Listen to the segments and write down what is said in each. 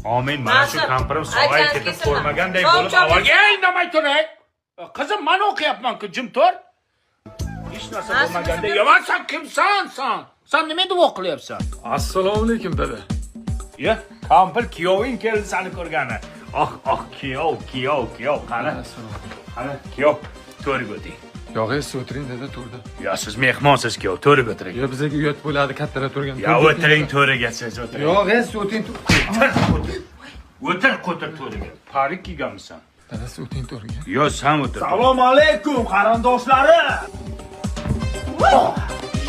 Amin. Mana shu kampirim sog'ayib ketib ko'rmaganday bo'lib avvalga indamay turay. Qizim, men o'qiyapman-ku, jim tur. Hech narsa bo'lmaganda. Yo'q, sen kimsan sen? Sen nima deb o'qilyapsan? Assalomu alaykum dada. Ya, kampir kuyoving keldi seni ko'rgani. Kuyov. Qani? Kuyov, to'riga o'ting. Yo'q, siz o'tiring dada to'rda. Ya, siz mehmonsiz kuyov, to'riga o'tiring. Yo, bizga uyat bo'ladi, kattalar turgan. Ya, o'tiring to'riga, siz o'tiring. Yo'q, siz o'tiring. O'tir to'riga. Parik kiyganmisan? Dada, siz o'tiring to'rga. Yo, sen o'tir. Assalomu alaykum qarindoshlarim.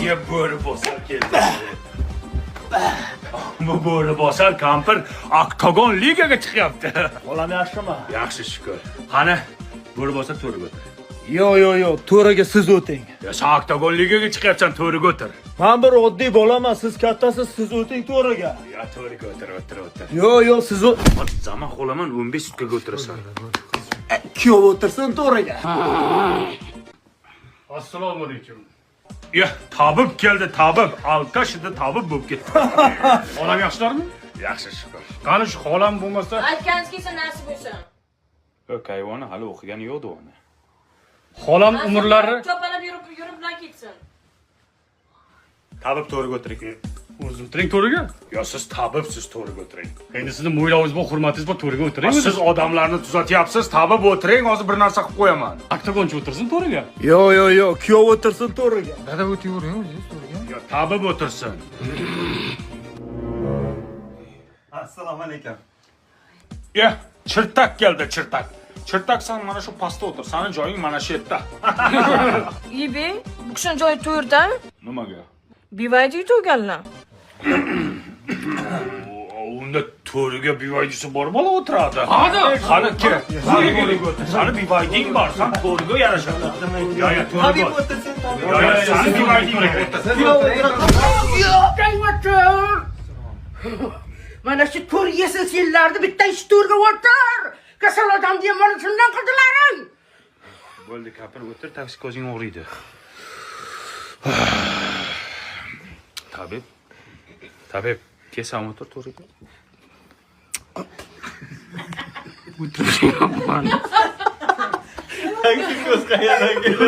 Ye bo'ri bosar keldi. Bu bo'ri bosar kampir oktagon ligaga chiqyapti. Bolam yaxshimi? Yaxshi shukr. Qani, bo'ri bosar to'riga o'tir. Yo'q, to'raga siz o'ting. Ya, sen oktagon ligaga chiqyapsan, to'riga o'tir. Men bir oddiy bolaman, siz kattasiz, siz o'ting to'raga. Ya, to'riga o'tir. Yo'q, siz Zaman qo'laman 15 sutkaga o'tirasan. kuyov o'tirsin to'raga. Assalomu alaykum. Ya, tabib keldi, tabib. Alkashida tabib bo'lib ketdi. Olam yaxshilarmi? Yaxshi shukr. Qani shu xolam bo'lmasa, Aytganingiz kelsa nasib bo'lsin. Yo'q, hayvoni hali o'qigani yo'q-da uni. xolam umrlari Chopalab yurib bilan ketsin. Tabib to'riga o'tiring. o'zim tiring to'riga. Yo, siz tabibsiz, to'riga o'tiring. Endi sizni mo'ylovingiz bor, hurmatingiz bor, to'riga o'tiring. Siz odamlarni tuzatyapsiz, tabib o'tiring, hozir bir narsa qilib qo'yaman. Oktagonchi o'tirsin to'riga. Yo'q, kuyov o'tirsin to'raga. Dada o'tiravering o'zingiz to'riga. Yo, tabib o'tirsin. Assalomu alaykum. Ya, chirtak keldi, chirtak. Chirtak, sen mana shu pastda o'tir. Sening joying mana shu yerda. Ibi, bu kishini joyi to'rda. Nimaga? Bivaydi to'ganlar. Unda to'riga bivaydisi bor bola o'tiradi. Qani kerak. Sani bivayding bor, sen to'riga yarashadi. Yo, to'riga o'tirsin. Yo, sani bivayding Mana shu to'r yesiz yillarni bitta ish to'rga o'tir. Kasal odam degan mana shundan qildilaring. Bo'ldi, kapir o'tir, taksi ko'zing og'riydi. Tabib, kesam o'tir to'riga. Ko'z qayerdan keldi?